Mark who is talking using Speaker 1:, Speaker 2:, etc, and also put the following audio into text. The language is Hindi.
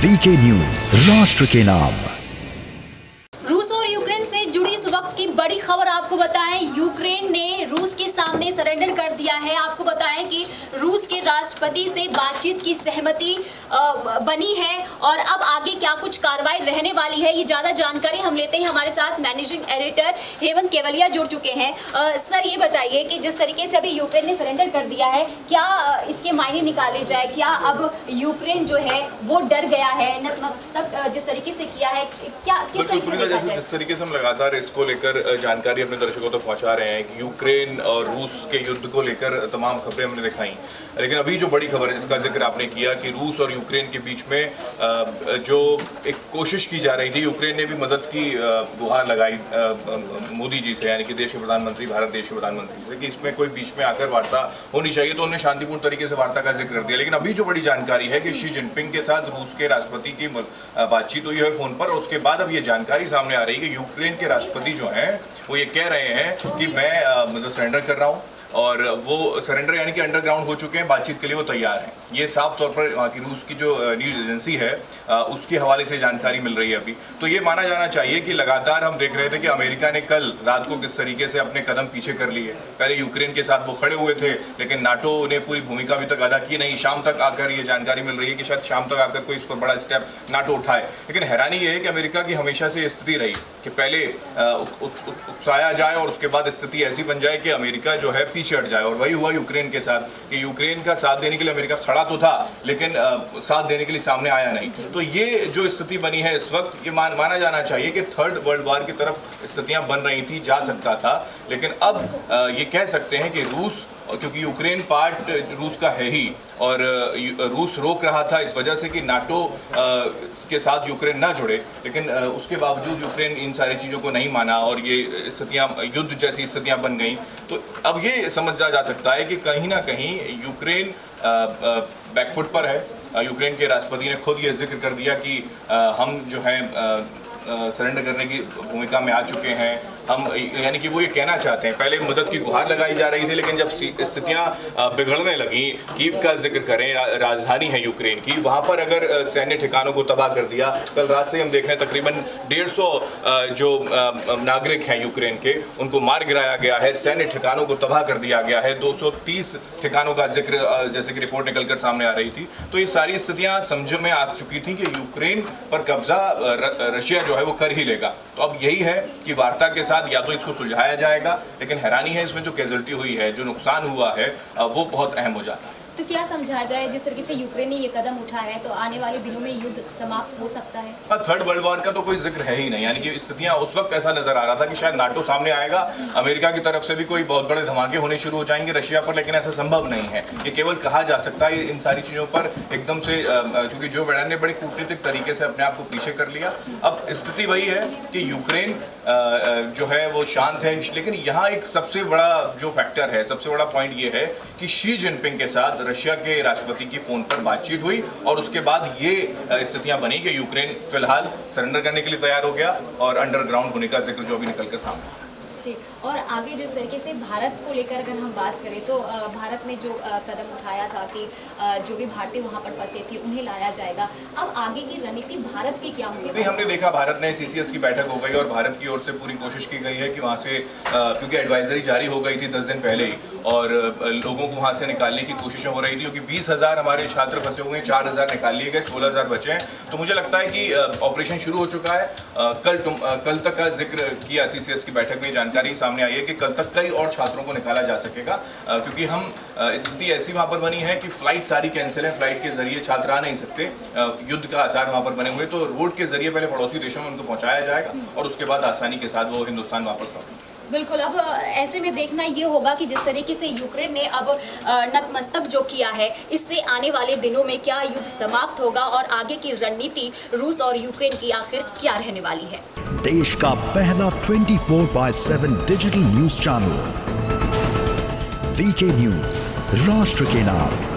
Speaker 1: वीके न्यूज, राष्ट्र के नाम।
Speaker 2: रूस और यूक्रेन से जुड़ी इस वक्त की बड़ी खबर आपको बताएं, यूक्रेन ने रूस के सामने सरेंडर कर दिया है। आपको बताएं कि रूस के राष्ट्रपति से बातचीत की सहमति बनी है और अब आगे क्या कुछ कार्रवाई रहने वाली है, ये ज्यादा जानकारी हम लेते हैं। हमारे साथ मैनेजिंग एडिटर हेमंत केवलिया जुड़ चुके हैं। सर, ये बताइए कि जिस तरीके से अभी यूक्रेन ने सरेंडर कर दिया है, क्या इसके मायने निकाले जाए? क्या अब यूक्रेन जो है वो डर गया है? नतमस्तक जिस तरीके से किया है, क्या किस तरीके से
Speaker 3: जिस तरीके से हम लगातार इसको लेकर जानकारी अपने दर्शकों तक पहुंचा रहे हैं कि यूक्रेन और रूस के युद्ध को लेकर तमाम खबरें हमने दिखाई, लेकिन अभी जो बड़ी खबर है जिसका जिक्र आपने किया कि रूस और यूक्रेन के बीच में जो एक कोशिश की जा रही थी, यूक्रेन ने भी मदद की गुहार लगाई मोदी जी से, यानी कि देश के प्रधानमंत्री, भारत देश के प्रधानमंत्री से, कि इसमें कोई बीच में आकर वार्ता होनी चाहिए, तो उन्होंने शांतिपूर्ण तरीके से वार्ता का जिक्र कर दिया। लेकिन अभी जो बड़ी जानकारी है कि शी जिनपिंग के साथ रूस के राष्ट्रपति की बातचीत हुई है फोन पर, और उसके बाद अब ये जानकारी सामने आ रही है कि यूक्रेन के राष्ट्रपति जो हैं वो ये कह रहे हैं कि मैं मतलब सरेंडर कर रहा हूँ, और वो सरेंडर यानी कि अंडरग्राउंड हो चुके हैं, बातचीत के लिए वो तैयार हैं। ये साफ तौर पर वहाँ की रूस की जो न्यूज़ एजेंसी है उसके हवाले से जानकारी मिल रही है अभी। तो ये माना जाना चाहिए कि लगातार हम देख रहे थे कि अमेरिका ने कल रात को किस तरीके से अपने कदम पीछे कर लिए। पहले यूक्रेन के साथ वो खड़े हुए थे, लेकिन नाटो ने पूरी भूमिका अभी तक अदा की नहीं। शाम तक आकर ये जानकारी मिल रही है कि शायद शाम तक आकर कोई इस पर बड़ा स्टेप नाटो उठाए। लेकिन हैरानी ये है कि अमेरिका की हमेशा से स्थिति रही कि पहले उकसाया जाए और उसके बाद स्थिति ऐसी बन जाए कि अमेरिका जो है पीछे हट जाए, और वही हुआ यूक्रेन के साथ कि यूक्रेन का साथ देने के लिए अमेरिका खड़ा तो था, लेकिन साथ देने के लिए सामने आया नहीं। तो ये जो स्थिति बनी है इस वक्त, ये माना जाना चाहिए कि थर्ड वर्ल्ड वॉर की तरफ स्थितियां बन रही थी, जा सकता था। लेकिन अब ये कह सकते हैं कि रूस, क्योंकि यूक्रेन पार्ट रूस का है ही, और रूस रोक रहा था इस वजह से कि नाटो के साथ यूक्रेन ना जुड़े, लेकिन उसके बावजूद यूक्रेन इन सारी चीज़ों को नहीं माना और ये स्थितियाँ, युद्ध जैसी स्थितियाँ बन गई। तो अब ये समझा जा सकता है कि कहीं ना कहीं यूक्रेन बैकफुट पर है। यूक्रेन के राष्ट्रपति ने खुद ये जिक्र कर दिया कि हम जो है सरेंडर करने की भूमिका में आ चुके हैं हम, यानी कि वो ये कहना चाहते हैं। पहले मदद की गुहार लगाई जा रही थी, लेकिन जब स्थितियां बिगड़ने लगी, कीव का जिक्र करें, राजधानी है यूक्रेन की, वहां पर अगर सैन्य ठिकानों को तबाह कर दिया। कल रात से हम देख रहे हैं तकरीबन 150 जो नागरिक हैं यूक्रेन के, उनको मार गिराया गया है, सैन्य ठिकानों को तबाह कर दिया गया है। 230 ठिकानों का जिक्र जैसे कि रिपोर्ट निकलकर सामने आ रही थी। तो ये सारी स्थितियां समझ में आ चुकी थी कि यूक्रेन पर कब्जा रशिया जो है वो कर ही लेगा। तो अब यही है कि वार्ता के साथ या तो इसको सुलझाया जाएगा, लेकिन हैरानी है इसमें जो कैजुअल्टी हुई है, जो नुकसान हुआ है, वो बहुत अहम हो जाता है।
Speaker 2: तो क्या समझा जाए, जिस तरीके से यूक्रेन ने ये कदम उठाया है, तो आने वाले दिनों में युद्ध समाप्त हो सकता है?
Speaker 3: थर्ड वर्ल्ड वॉर का तो कोई जिक्र है ही नहीं, यानी कि स्थितियां उस वक्त ऐसा नजर आ रहा था कि शायद नाटो सामने आएगा, अमेरिका की तरफ से भी कोई बहुत बड़े धमाके होने शुरू हो जाएंगे रशिया पर, लेकिन ऐसा संभव नहीं है। ये केवल कहा जा सकता है इन सारी चीज़ों पर एकदम से, क्योंकि जो बाइडेन ने बड़े कूटनीतिक तरीके से अपने आप को पीछे कर लिया। अब स्थिति वही है कि यूक्रेन जो है वो शांत है, लेकिन यहाँ एक सबसे बड़ा जो फैक्टर है, सबसे बड़ा पॉइंट ये है कि शी जिनपिंग के साथ रशिया के राष्ट्रपति की फोन पर बातचीत हुई, और उसके बाद ये स्थितियां बनी कि यूक्रेन फिलहाल सरेंडर करने के लिए तैयार हो गया, और अंडरग्राउंड होने का जिक्र जो भी निकल कर सामने।
Speaker 2: जी, और आगे जिस तरीके से भारत को लेकर अगर हम बात करें, तो भारत ने जो कदम उठाया था कि जो भी भारतीय वहाँ पर फंसे थे उन्हें लाया जाएगा, अब आगे की रणनीति भारत की क्या होगी?
Speaker 3: नहीं, हमने देखा भारत ने CCS की बैठक हो गई और भारत की ओर से पूरी कोशिश की गई है कि वहाँ से, क्योंकि एडवाइजरी जारी हो गई थी 10 दिन पहले ही, और लोगों को वहाँ से निकालने की कोशिशें हो रही थी, क्योंकि 20,000 हमारे छात्र फंसे हुए हैं, 4,000 निकाल लिए गए, 16,000 बचे हैं। तो मुझे लगता है कि ऑपरेशन शुरू हो चुका है। कल तक का जिक्र किया CCS की बैठक में, जानकारी सामने आई है कि कल तक कई और छात्रों को निकाला जा सकेगा, क्योंकि हम स्थिति ऐसी वहाँ पर बनी है कि फ्लाइट सारी कैंसिल है, फ्लाइट के जरिए छात्र आ नहीं सकते, युद्ध का आसार वहाँ पर बने हुए, तो रोड के जरिए पहले पड़ोसी देशों में उनको पहुँचाया जाएगा और उसके बाद आसानी के साथ वो हिंदुस्तान वापस लौटेंगे।
Speaker 2: बिल्कुल, अब ऐसे में देखना ये होगा कि जिस तरीके से यूक्रेन ने अब नतमस्तक जो किया है, इससे आने वाले दिनों में क्या युद्ध समाप्त होगा और आगे की रणनीति रूस और यूक्रेन की आखिर क्या रहने वाली है।
Speaker 1: देश का पहला 24/7 digital news channel VK news, राष्ट्र के नाम।